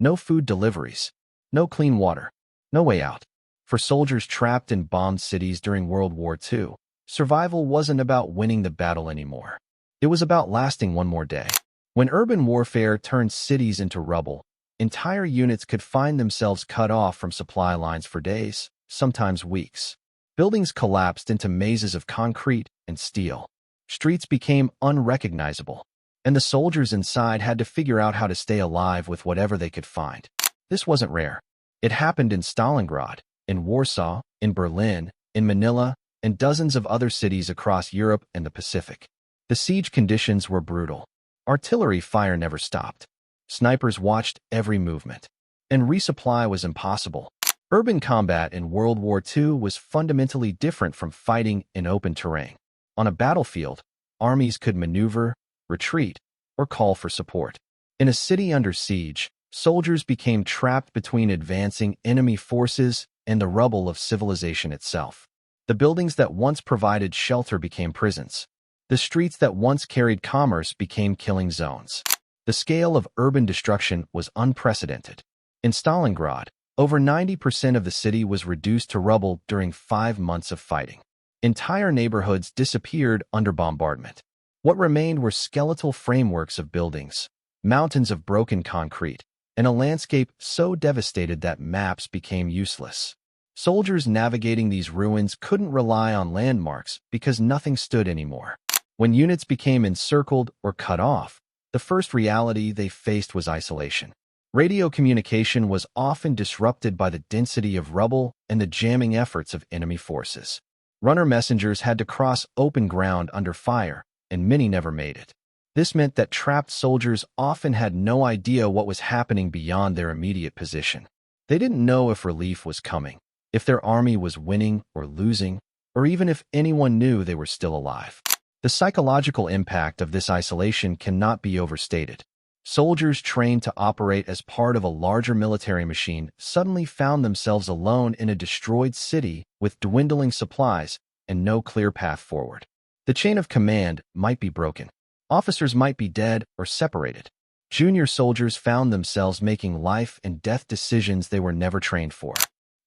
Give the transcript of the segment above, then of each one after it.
No food deliveries. No clean water. No way out. For soldiers trapped in bombed cities during World War II, survival wasn't about winning the battle anymore. It was about lasting one more day. When urban warfare turned cities into rubble, entire units could find themselves cut off from supply lines for days, sometimes weeks. Buildings collapsed into mazes of concrete and steel. Streets became unrecognizable, and the soldiers inside had to figure out how to stay alive with whatever they could find. This wasn't rare. It happened in Stalingrad, in Warsaw, in Berlin, in Manila, and dozens of other cities across Europe and the Pacific. The siege conditions were brutal. Artillery fire never stopped. Snipers watched every movement, and resupply was impossible. Urban combat in World War II was fundamentally different from fighting in open terrain. On a battlefield, armies could maneuver, retreat, or call for support. In a city under siege, soldiers became trapped between advancing enemy forces and the rubble of civilization itself. The buildings that once provided shelter became prisons. The streets that once carried commerce became killing zones. The scale of urban destruction was unprecedented. In Stalingrad, over 90% of the city was reduced to rubble during 5 months of fighting. Entire neighborhoods disappeared under bombardment. What remained were skeletal frameworks of buildings, mountains of broken concrete, and a landscape so devastated that maps became useless. Soldiers navigating these ruins couldn't rely on landmarks because nothing stood anymore. When units became encircled or cut off, the first reality they faced was isolation. Radio communication was often disrupted by the density of rubble and the jamming efforts of enemy forces. Runner messengers had to cross open ground under fire, and many never made it. This meant that trapped soldiers often had no idea what was happening beyond their immediate position. They didn't know if relief was coming, if their army was winning or losing, or even if anyone knew they were still alive. The psychological impact of this isolation cannot be overstated. Soldiers trained to operate as part of a larger military machine suddenly found themselves alone in a destroyed city with dwindling supplies and no clear path forward. The chain of command might be broken. Officers might be dead or separated. Junior soldiers found themselves making life and death decisions they were never trained for.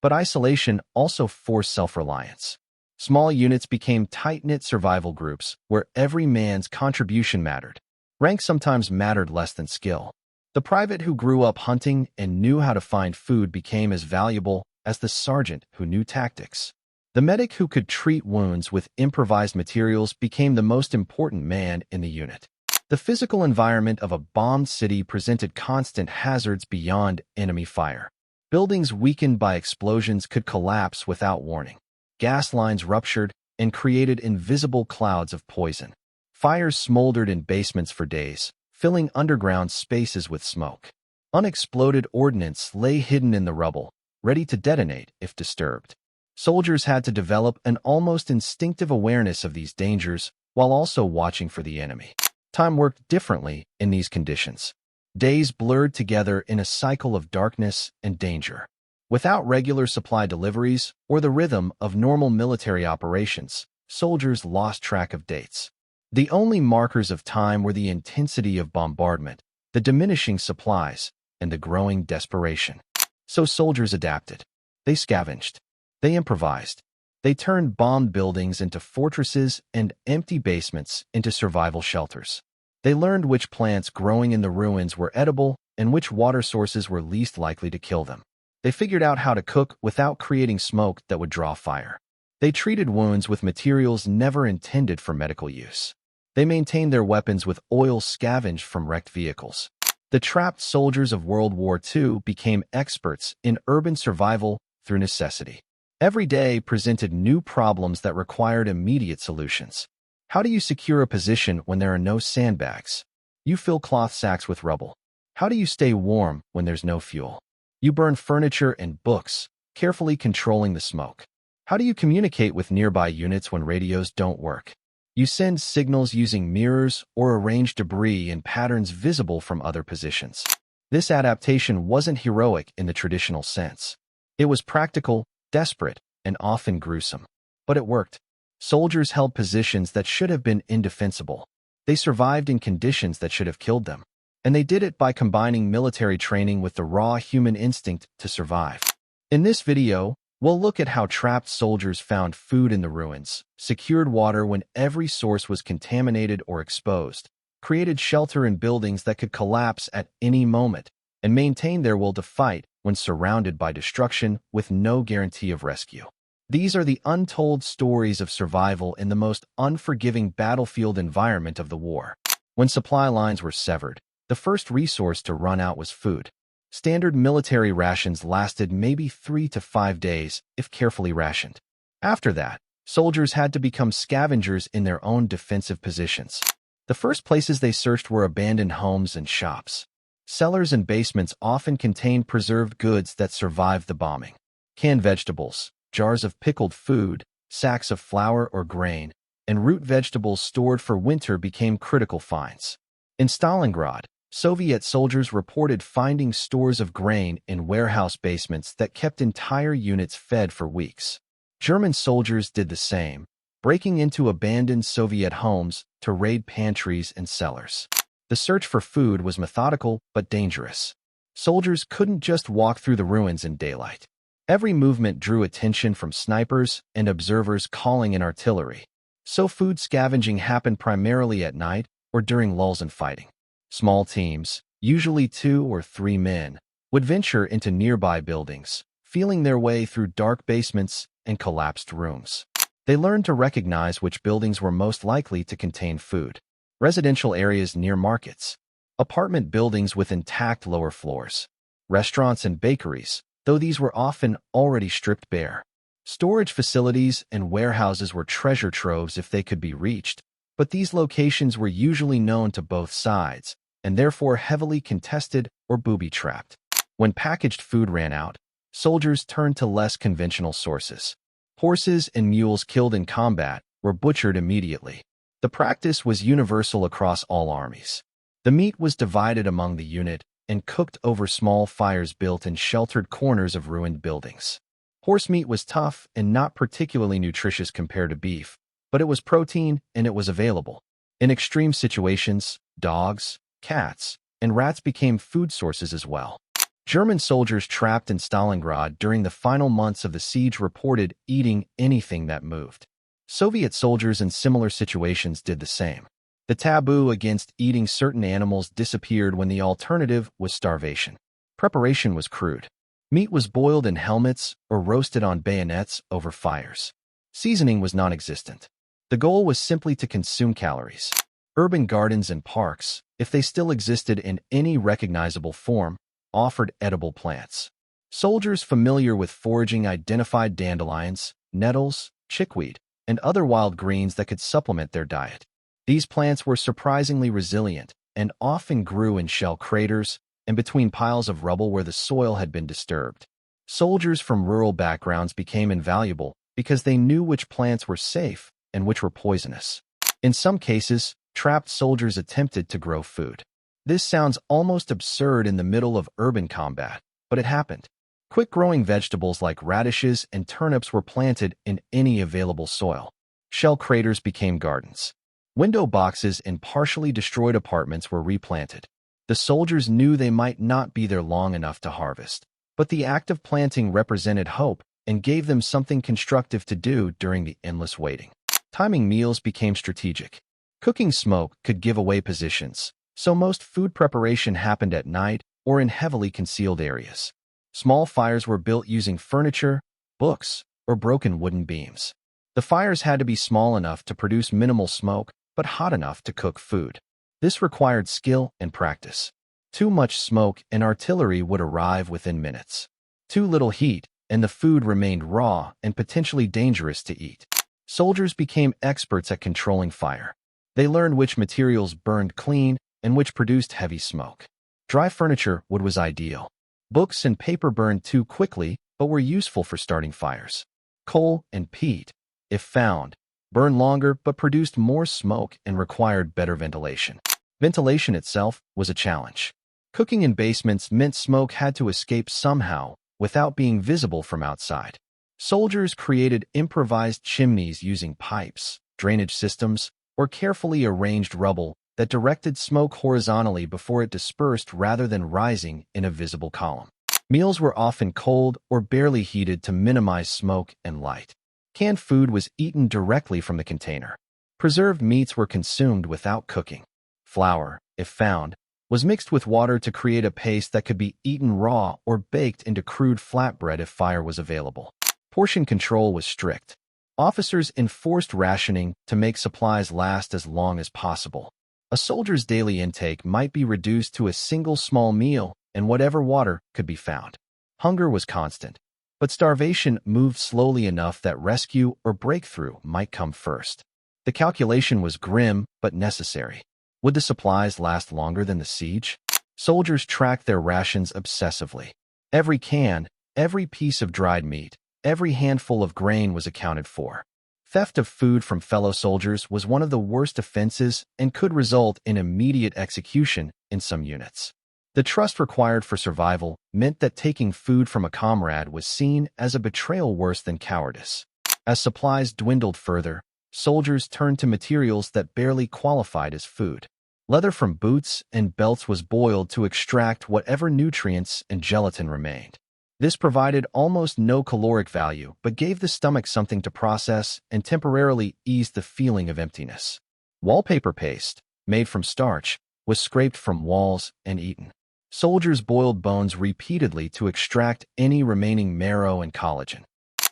But isolation also forced self-reliance. Small units became tight-knit survival groups where every man's contribution mattered. Rank sometimes mattered less than skill. The private who grew up hunting and knew how to find food became as valuable as the sergeant who knew tactics. The medic who could treat wounds with improvised materials became the most important man in the unit. The physical environment of a bombed city presented constant hazards beyond enemy fire. Buildings weakened by explosions could collapse without warning. Gas lines ruptured and created invisible clouds of poison. Fires smoldered in basements for days, filling underground spaces with smoke. Unexploded ordnance lay hidden in the rubble, ready to detonate if disturbed. Soldiers had to develop an almost instinctive awareness of these dangers while also watching for the enemy. Time worked differently in these conditions. Days blurred together in a cycle of darkness and danger. Without regular supply deliveries or the rhythm of normal military operations, soldiers lost track of dates. The only markers of time were the intensity of bombardment, the diminishing supplies, and the growing desperation. So soldiers adapted. They scavenged. They improvised. They turned bombed buildings into fortresses and empty basements into survival shelters. They learned which plants growing in the ruins were edible and which water sources were least likely to kill them. They figured out how to cook without creating smoke that would draw fire. They treated wounds with materials never intended for medical use. They maintained their weapons with oil scavenged from wrecked vehicles. The trapped soldiers of World War II became experts in urban survival through necessity. Every day presented new problems that required immediate solutions. How do you secure a position when there are no sandbags? You fill cloth sacks with rubble. How do you stay warm when there's no fuel? You burn furniture and books, carefully controlling the smoke. How do you communicate with nearby units when radios don't work? You send signals using mirrors or arrange debris in patterns visible from other positions. This adaptation wasn't heroic in the traditional sense. It was practical, desperate, and often gruesome. But it worked. Soldiers held positions that should have been indefensible. They survived in conditions that should have killed them. And they did it by combining military training with the raw human instinct to survive. In this video, we'll look at how trapped soldiers found food in the ruins, secured water when every source was contaminated or exposed, created shelter in buildings that could collapse at any moment, and maintained their will to fight when surrounded by destruction with no guarantee of rescue. These are the untold stories of survival in the most unforgiving battlefield environment of the war. When supply lines were severed, the first resource to run out was food. Standard military rations lasted maybe 3 to 5 days if carefully rationed. After that, soldiers had to become scavengers in their own defensive positions. The first places they searched were abandoned homes and shops. Cellars and basements often contained preserved goods that survived the bombing. Canned vegetables, jars of pickled food, sacks of flour or grain, and root vegetables stored for winter became critical finds. In Stalingrad, Soviet soldiers reported finding stores of grain in warehouse basements that kept entire units fed for weeks. German soldiers did the same, breaking into abandoned Soviet homes to raid pantries and cellars. The search for food was methodical but dangerous. Soldiers couldn't just walk through the ruins in daylight. Every movement drew attention from snipers and observers calling in artillery. So food scavenging happened primarily at night or during lulls in fighting. Small teams, usually 2 or 3 men, would venture into nearby buildings, feeling their way through dark basements and collapsed rooms. They learned to recognize which buildings were most likely to contain food. Residential areas near markets, apartment buildings with intact lower floors, restaurants and bakeries, though these were often already stripped bare. Storage facilities and warehouses were treasure troves if they could be reached, but these locations were usually known to both sides, and therefore heavily contested or booby-trapped. When packaged food ran out, soldiers turned to less conventional sources. Horses and mules killed in combat were butchered immediately. The practice was universal across all armies. The meat was divided among the unit and cooked over small fires built in sheltered corners of ruined buildings. Horse meat was tough and not particularly nutritious compared to beef, but it was protein and it was available. In extreme situations, dogs, cats, and rats became food sources as well. German soldiers trapped in Stalingrad during the final months of the siege reported eating anything that moved. Soviet soldiers in similar situations did the same. The taboo against eating certain animals disappeared when the alternative was starvation. Preparation was crude. Meat was boiled in helmets or roasted on bayonets over fires. Seasoning was non-existent. The goal was simply to consume calories. Urban gardens and parks, if they still existed in any recognizable form, offered edible plants. Soldiers familiar with foraging identified dandelions, nettles, chickweed, and other wild greens that could supplement their diet. These plants were surprisingly resilient and often grew in shell craters and between piles of rubble where the soil had been disturbed. Soldiers from rural backgrounds became invaluable because they knew which plants were safe and which were poisonous. In some cases, trapped soldiers attempted to grow food. This sounds almost absurd in the middle of urban combat, but it happened. Quick-growing vegetables like radishes and turnips were planted in any available soil. Shell craters became gardens. Window boxes in partially destroyed apartments were replanted. The soldiers knew they might not be there long enough to harvest, but the act of planting represented hope and gave them something constructive to do during the endless waiting. Timing meals became strategic. Cooking smoke could give away positions, so most food preparation happened at night or in heavily concealed areas. Small fires were built using furniture, books, or broken wooden beams. The fires had to be small enough to produce minimal smoke, but hot enough to cook food. This required skill and practice. Too much smoke and artillery would arrive within minutes. Too little heat, and the food remained raw and potentially dangerous to eat. Soldiers became experts at controlling fire. They learned which materials burned clean and which produced heavy smoke. Dry furniture wood was ideal. Books and paper burned too quickly, but were useful for starting fires. Coal and peat, if found, burned longer but produced more smoke and required better ventilation. Ventilation itself was a challenge. Cooking in basements meant smoke had to escape somehow without being visible from outside. Soldiers created improvised chimneys using pipes, drainage systems, or carefully arranged rubble that directed smoke horizontally before it dispersed rather than rising in a visible column. Meals were often cold or barely heated to minimize smoke and light. Canned food was eaten directly from the container. Preserved meats were consumed without cooking. Flour, if found, was mixed with water to create a paste that could be eaten raw or baked into crude flatbread if fire was available. Portion control was strict. Officers enforced rationing to make supplies last as long as possible. A soldier's daily intake might be reduced to a single small meal and whatever water could be found. Hunger was constant, but starvation moved slowly enough that rescue or breakthrough might come first. The calculation was grim but necessary. Would the supplies last longer than the siege? Soldiers tracked their rations obsessively. Every can, every piece of dried meat, every handful of grain was accounted for. Theft of food from fellow soldiers was one of the worst offenses and could result in immediate execution in some units. The trust required for survival meant that taking food from a comrade was seen as a betrayal worse than cowardice. As supplies dwindled further, soldiers turned to materials that barely qualified as food. Leather from boots and belts was boiled to extract whatever nutrients and gelatin remained. This provided almost no caloric value but gave the stomach something to process and temporarily eased the feeling of emptiness. Wallpaper paste, made from starch, was scraped from walls and eaten. Soldiers boiled bones repeatedly to extract any remaining marrow and collagen.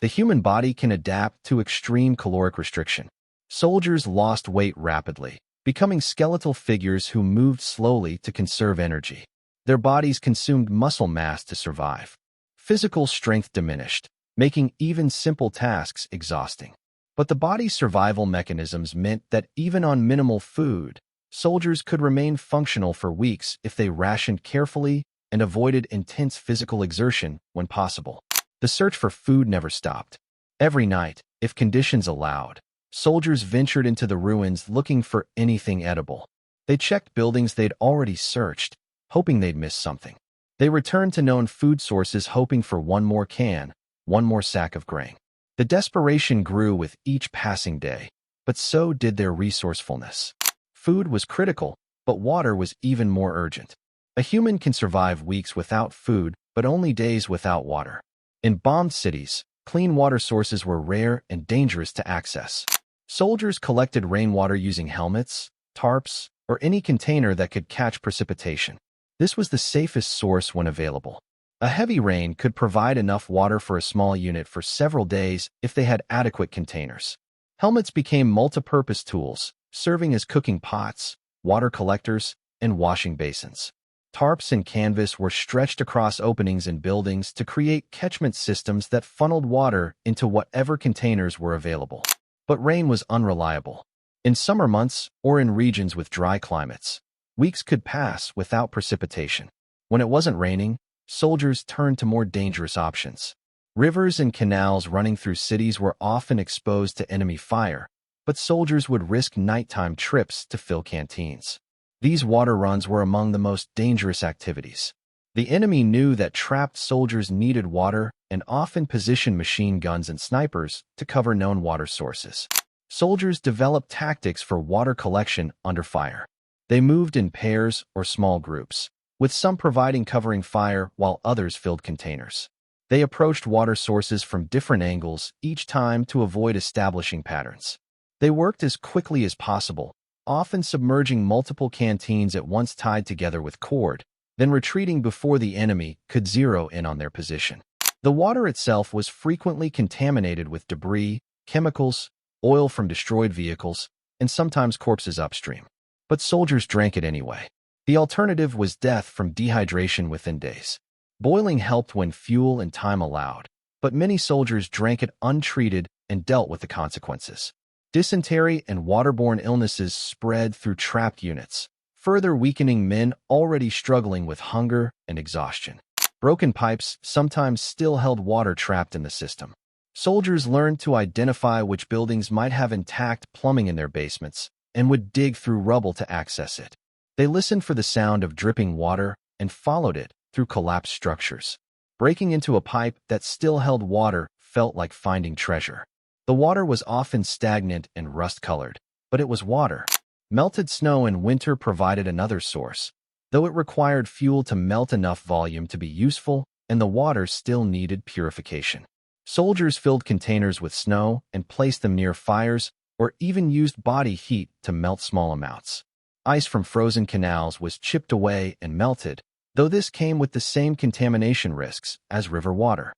The human body can adapt to extreme caloric restriction. Soldiers lost weight rapidly, becoming skeletal figures who moved slowly to conserve energy. Their bodies consumed muscle mass to survive. Physical strength diminished, making even simple tasks exhausting. But the body's survival mechanisms meant that even on minimal food, soldiers could remain functional for weeks if they rationed carefully and avoided intense physical exertion when possible. The search for food never stopped. Every night, if conditions allowed, soldiers ventured into the ruins looking for anything edible. They checked buildings they'd already searched, hoping they'd miss something. They returned to known food sources hoping for one more can, one more sack of grain. The desperation grew with each passing day, but so did their resourcefulness. Food was critical, but water was even more urgent. A human can survive weeks without food, but only days without water. In bombed cities, clean water sources were rare and dangerous to access. Soldiers collected rainwater using helmets, tarps, or any container that could catch precipitation. This was the safest source when available. A heavy rain could provide enough water for a small unit for several days if they had adequate containers. Helmets became multi-purpose tools, serving as cooking pots, water collectors, and washing basins. Tarps and canvas were stretched across openings in buildings to create catchment systems that funneled water into whatever containers were available. But rain was unreliable. In summer months or in regions with dry climates, weeks could pass without precipitation. When it wasn't raining, soldiers turned to more dangerous options. Rivers and canals running through cities were often exposed to enemy fire, but soldiers would risk nighttime trips to fill canteens. These water runs were among the most dangerous activities. The enemy knew that trapped soldiers needed water and often positioned machine guns and snipers to cover known water sources. Soldiers developed tactics for water collection under fire. They moved in pairs or small groups, with some providing covering fire while others filled containers. They approached water sources from different angles each time to avoid establishing patterns. They worked as quickly as possible, often submerging multiple canteens at once tied together with cord, then retreating before the enemy could zero in on their position. The water itself was frequently contaminated with debris, chemicals, oil from destroyed vehicles, and sometimes corpses upstream. But soldiers drank it anyway. The alternative was death from dehydration within days. Boiling helped when fuel and time allowed, but many soldiers drank it untreated and dealt with the consequences. Dysentery and waterborne illnesses spread through trapped units, further weakening men already struggling with hunger and exhaustion. Broken pipes sometimes still held water trapped in the system. Soldiers learned to identify which buildings might have intact plumbing in their basements and would dig through rubble to access it. They listened for the sound of dripping water and followed it through collapsed structures. Breaking into a pipe that still held water felt like finding treasure. The water was often stagnant and rust-colored, but it was water. Melted snow in winter provided another source, though it required fuel to melt enough volume to be useful, and the water still needed purification. Soldiers filled containers with snow and placed them near fires, or even used body heat to melt small amounts. Ice from frozen canals was chipped away and melted, though this came with the same contamination risks as river water.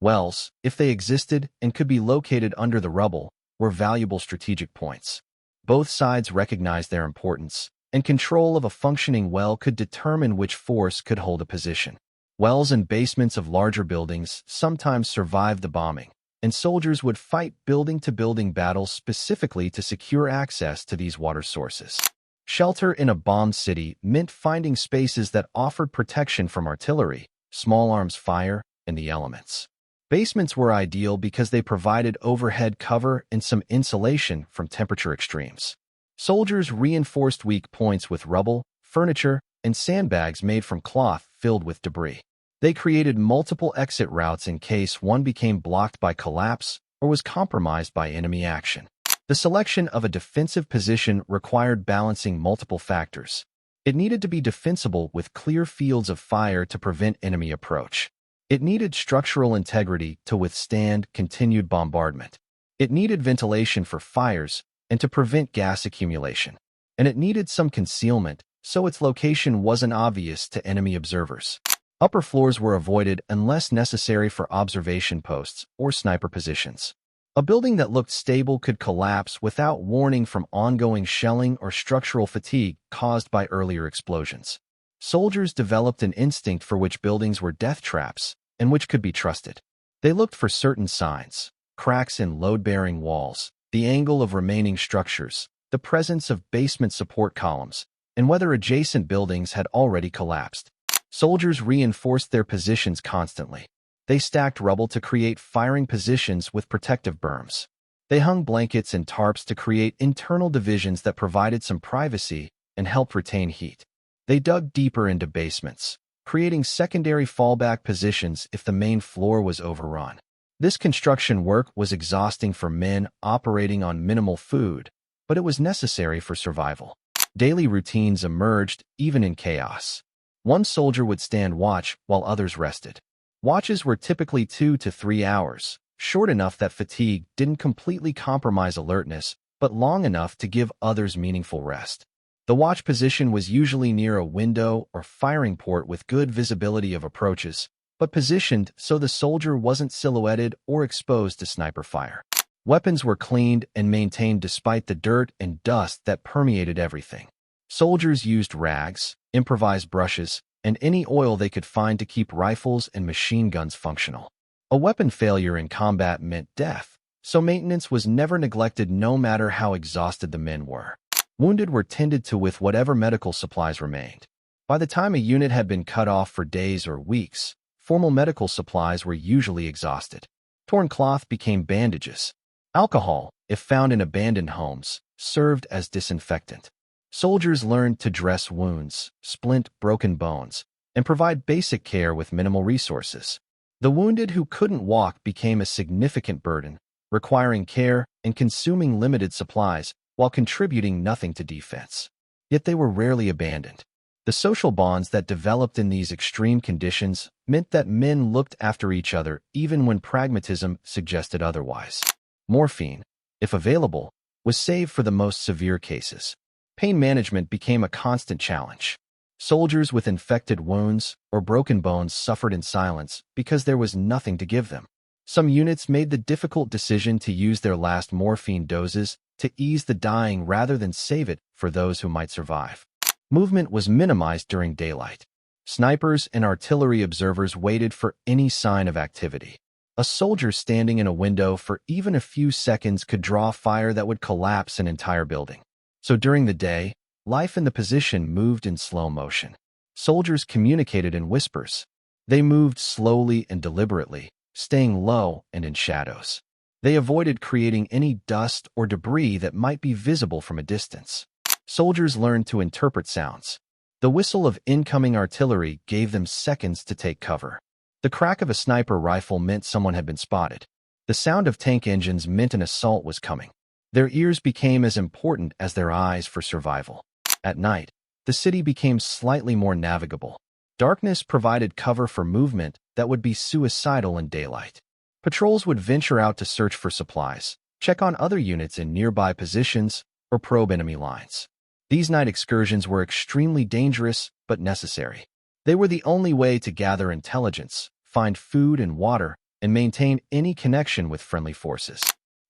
Wells, if they existed and could be located under the rubble, were valuable strategic points. Both sides recognized their importance, and control of a functioning well could determine which force could hold a position. Wells and basements of larger buildings sometimes survived the bombing, and soldiers would fight building-to-building battles specifically to secure access to these water sources. Shelter in a bombed city meant finding spaces that offered protection from artillery, small arms fire, and the elements. Basements were ideal because they provided overhead cover and some insulation from temperature extremes. Soldiers reinforced weak points with rubble, furniture, and sandbags made from cloth filled with debris. They created multiple exit routes in case one became blocked by collapse or was compromised by enemy action. The selection of a defensive position required balancing multiple factors. It needed to be defensible with clear fields of fire to prevent enemy approach. It needed structural integrity to withstand continued bombardment. It needed ventilation for fires and to prevent gas accumulation. And it needed some concealment, so its location wasn't obvious to enemy observers. Upper floors were avoided unless necessary for observation posts or sniper positions. A building that looked stable could collapse without warning from ongoing shelling or structural fatigue caused by earlier explosions. Soldiers developed an instinct for which buildings were death traps and which could be trusted. They looked for certain signs: cracks in load-bearing walls, the angle of remaining structures, the presence of basement support columns, and whether adjacent buildings had already collapsed. Soldiers reinforced their positions constantly. They stacked rubble to create firing positions with protective berms. They hung blankets and tarps to create internal divisions that provided some privacy and helped retain heat. They dug deeper into basements, creating secondary fallback positions if the main floor was overrun. This construction work was exhausting for men operating on minimal food, but it was necessary for survival. Daily routines emerged even in chaos. One soldier would stand watch while others rested. Watches were typically 2 to 3 hours, short enough that fatigue didn't completely compromise alertness, but long enough to give others meaningful rest. The watch position was usually near a window or firing port with good visibility of approaches, but positioned so the soldier wasn't silhouetted or exposed to sniper fire. Weapons were cleaned and maintained despite the dirt and dust that permeated everything. Soldiers used rags, improvised brushes, and any oil they could find to keep rifles and machine guns functional. A weapon failure in combat meant death, so maintenance was never neglected no matter how exhausted the men were. Wounded were tended to with whatever medical supplies remained. By the time a unit had been cut off for days or weeks, formal medical supplies were usually exhausted. Torn cloth became bandages. Alcohol, if found in abandoned homes, served as disinfectant. Soldiers learned to dress wounds, splint broken bones, and provide basic care with minimal resources. The wounded who couldn't walk became a significant burden, requiring care and consuming limited supplies while contributing nothing to defense. Yet they were rarely abandoned. The social bonds that developed in these extreme conditions meant that men looked after each other even when pragmatism suggested otherwise. Morphine, if available, was saved for the most severe cases. Pain management became a constant challenge. Soldiers with infected wounds or broken bones suffered in silence because there was nothing to give them. Some units made the difficult decision to use their last morphine doses to ease the dying rather than save it for those who might survive. Movement was minimized during daylight. Snipers and artillery observers waited for any sign of activity. A soldier standing in a window for even a few seconds could draw fire that would collapse an entire building. So during the day, life in the position moved in slow motion. Soldiers communicated in whispers. They moved slowly and deliberately, staying low and in shadows. They avoided creating any dust or debris that might be visible from a distance. Soldiers learned to interpret sounds. The whistle of incoming artillery gave them seconds to take cover. The crack of a sniper rifle meant someone had been spotted. The sound of tank engines meant an assault was coming. Their ears became as important as their eyes for survival. At night, the city became slightly more navigable. Darkness provided cover for movement that would be suicidal in daylight. Patrols would venture out to search for supplies, check on other units in nearby positions, or probe enemy lines. These night excursions were extremely dangerous but necessary. They were the only way to gather intelligence, find food and water, and maintain any connection with friendly forces.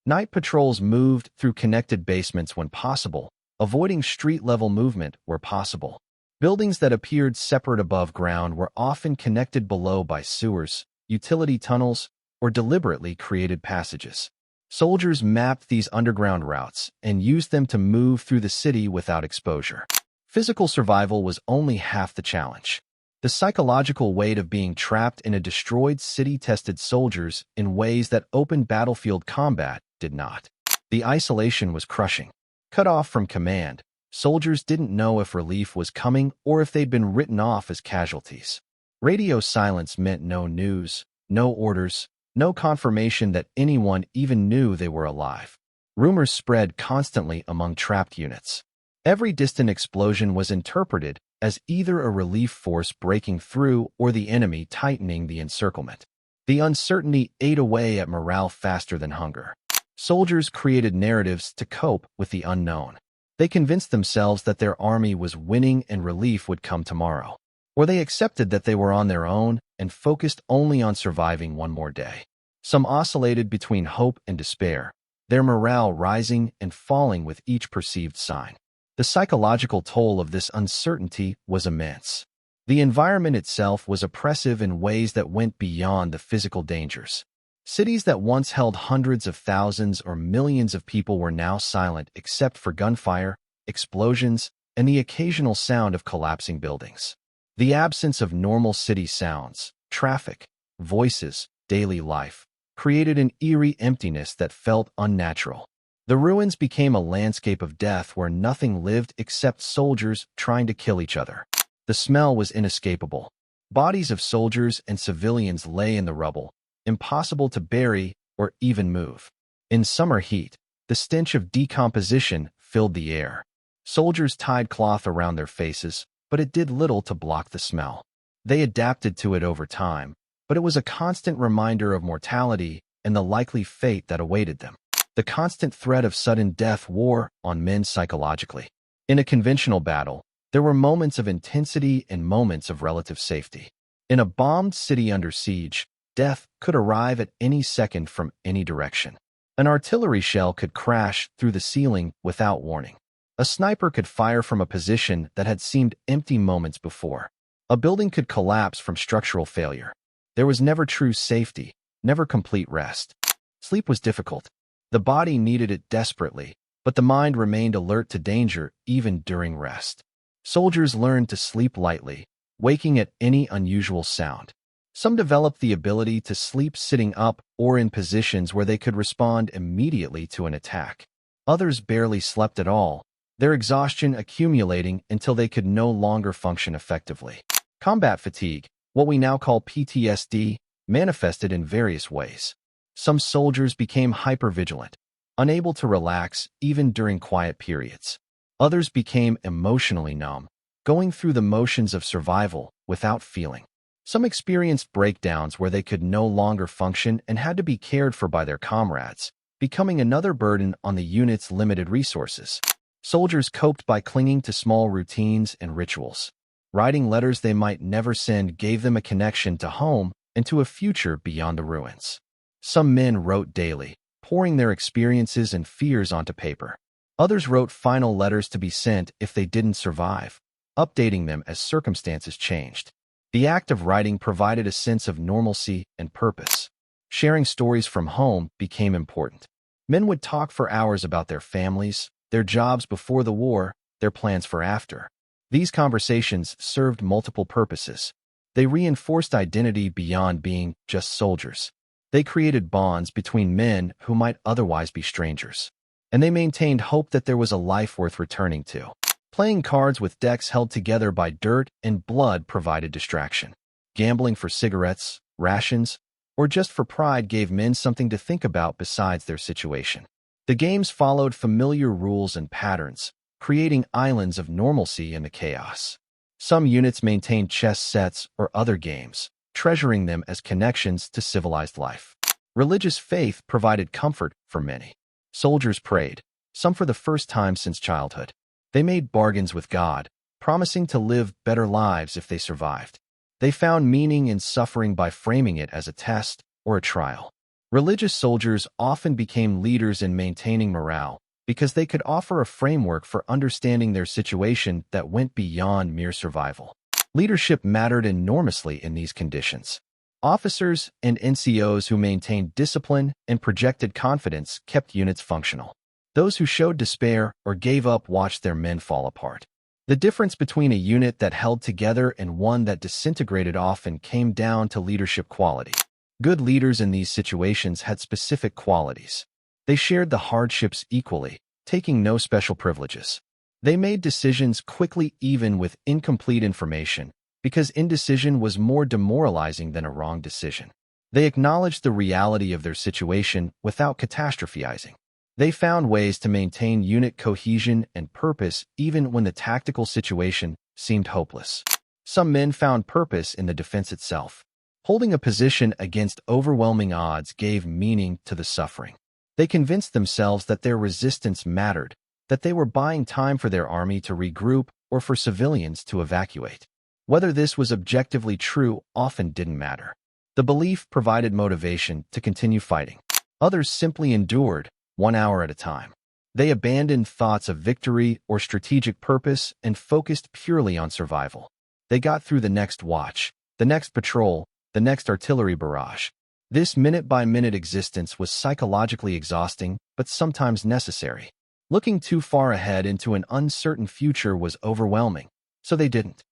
Night patrols moved through connected basements when possible, avoiding street-level movement where possible. Buildings that appeared separate above ground were often connected below by sewers, utility tunnels, or deliberately created passages. Soldiers mapped these underground routes and used them to move through the city without exposure. Physical survival was only half the challenge. The psychological weight of being trapped in a destroyed city tested soldiers in ways that open battlefield combat did not. The isolation was crushing. Cut off from command, soldiers didn't know if relief was coming or if they'd been written off as casualties. Radio silence meant no news, no orders, no confirmation that anyone even knew they were alive. Rumors spread constantly among trapped units. Every distant explosion was interpreted as either a relief force breaking through or the enemy tightening the encirclement. The uncertainty ate away at morale faster than hunger. Soldiers created narratives to cope with the unknown. They convinced themselves that their army was winning and relief would come tomorrow. Or they accepted that they were on their own and focused only on surviving one more day. Some oscillated between hope and despair, their morale rising and falling with each perceived sign. The psychological toll of this uncertainty was immense. The environment itself was oppressive in ways that went beyond the physical dangers. Cities that once held hundreds of thousands or millions of people were now silent except for gunfire, explosions, and the occasional sound of collapsing buildings. The absence of normal city sounds, traffic, voices, daily life, created an eerie emptiness that felt unnatural. The ruins became a landscape of death where nothing lived except soldiers trying to kill each other. The smell was inescapable. Bodies of soldiers and civilians lay in the rubble, impossible to bury or even move. In summer heat, the stench of decomposition filled the air. Soldiers tied cloth around their faces, but it did little to block the smell. They adapted to it over time, but it was a constant reminder of mortality and the likely fate that awaited them. The constant threat of sudden death wore on men psychologically. In a conventional battle, there were moments of intensity and moments of relative safety. In a bombed city under siege, death could arrive at any second from any direction. An artillery shell could crash through the ceiling without warning. A sniper could fire from a position that had seemed empty moments before. A building could collapse from structural failure. There was never true safety, never complete rest. Sleep was difficult. The body needed it desperately, but the mind remained alert to danger even during rest. Soldiers learned to sleep lightly, waking at any unusual sound. Some developed the ability to sleep sitting up or in positions where they could respond immediately to an attack. Others barely slept at all, their exhaustion accumulating until they could no longer function effectively. Combat fatigue, what we now call PTSD, manifested in various ways. Some soldiers became hypervigilant, unable to relax even during quiet periods. Others became emotionally numb, going through the motions of survival without feeling. Some experienced breakdowns where they could no longer function and had to be cared for by their comrades, becoming another burden on the unit's limited resources. Soldiers coped by clinging to small routines and rituals. Writing letters they might never send gave them a connection to home and to a future beyond the ruins. Some men wrote daily, pouring their experiences and fears onto paper. Others wrote final letters to be sent if they didn't survive, updating them as circumstances changed. The act of writing provided a sense of normalcy and purpose. Sharing stories from home became important. Men would talk for hours about their families, their jobs before the war, their plans for after. These conversations served multiple purposes. They reinforced identity beyond being just soldiers. They created bonds between men who might otherwise be strangers. And they maintained hope that there was a life worth returning to. Playing cards with decks held together by dirt and blood provided distraction. Gambling for cigarettes, rations, or just for pride gave men something to think about besides their situation. The games followed familiar rules and patterns, creating islands of normalcy in the chaos. Some units maintained chess sets or other games, treasuring them as connections to civilized life. Religious faith provided comfort for many. Soldiers prayed, some for the first time since childhood. They made bargains with God, promising to live better lives if they survived. They found meaning in suffering by framing it as a test or a trial. Religious soldiers often became leaders in maintaining morale because they could offer a framework for understanding their situation that went beyond mere survival. Leadership mattered enormously in these conditions. Officers and NCOs who maintained discipline and projected confidence kept units functional. Those who showed despair or gave up watched their men fall apart. The difference between a unit that held together and one that disintegrated often came down to leadership quality. Good leaders in these situations had specific qualities. They shared the hardships equally, taking no special privileges. They made decisions quickly even with incomplete information, because indecision was more demoralizing than a wrong decision. They acknowledged the reality of their situation without catastrophizing. They found ways to maintain unit cohesion and purpose even when the tactical situation seemed hopeless. Some men found purpose in the defense itself. Holding a position against overwhelming odds gave meaning to the suffering. They convinced themselves that their resistance mattered, that they were buying time for their army to regroup or for civilians to evacuate. Whether this was objectively true often didn't matter. The belief provided motivation to continue fighting. Others simply endured, 1 hour at a time. They abandoned thoughts of victory or strategic purpose and focused purely on survival. They got through the next watch, the next patrol, the next artillery barrage. This minute-by-minute existence was psychologically exhausting, but sometimes necessary. Looking too far ahead into an uncertain future was overwhelming, so they didn't.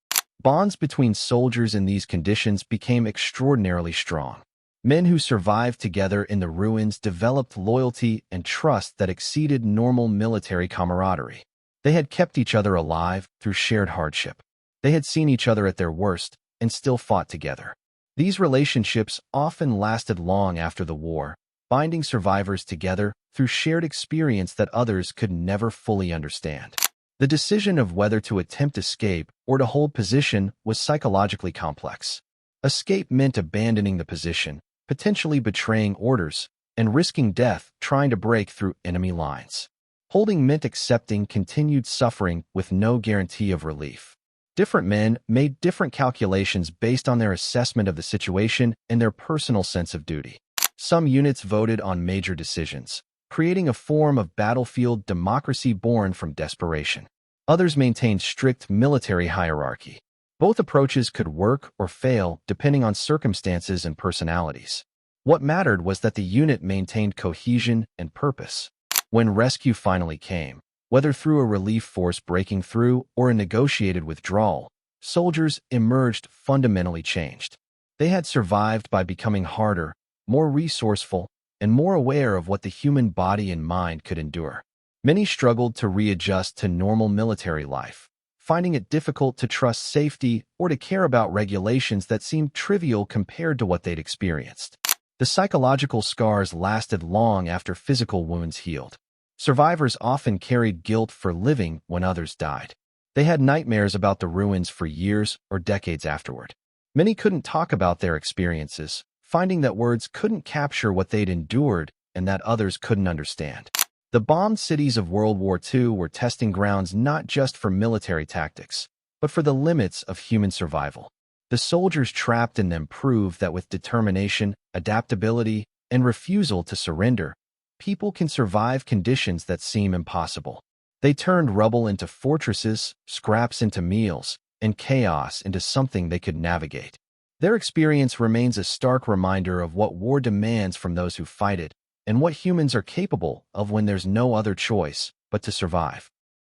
Bonds between soldiers in these conditions became extraordinarily strong. Men who survived together in the ruins developed loyalty and trust that exceeded normal military camaraderie. They had kept each other alive through shared hardship. They had seen each other at their worst and still fought together. These relationships often lasted long after the war, binding survivors together through shared experience that others could never fully understand. The decision of whether to attempt escape or to hold position was psychologically complex. Escape meant abandoning the position, potentially betraying orders, and risking death trying to break through enemy lines. Holding meant accepting continued suffering with no guarantee of relief. Different men made different calculations based on their assessment of the situation and their personal sense of duty. Some units voted on major decisions, creating a form of battlefield democracy born from desperation. Others maintained strict military hierarchy. Both approaches could work or fail depending on circumstances and personalities. What mattered was that the unit maintained cohesion and purpose. When rescue finally came, whether through a relief force breaking through or a negotiated withdrawal, soldiers emerged fundamentally changed. They had survived by becoming harder, more resourceful, and more aware of what the human body and mind could endure. Many struggled to readjust to normal military life, finding it difficult to trust safety or to care about regulations that seemed trivial compared to what they'd experienced. The psychological scars lasted long after physical wounds healed. Survivors often carried guilt for living when others died. They had nightmares about the ruins for years or decades afterward. Many couldn't talk about their experiences, finding that words couldn't capture what they'd endured and that others couldn't understand. The bombed cities of World War II were testing grounds not just for military tactics, but for the limits of human survival. The soldiers trapped in them proved that with determination, adaptability, and refusal to surrender, people can survive conditions that seem impossible. They turned rubble into fortresses, scraps into meals, and chaos into something they could navigate. Their experience remains a stark reminder of what war demands from those who fight it, and what humans are capable of when there's no other choice but to survive.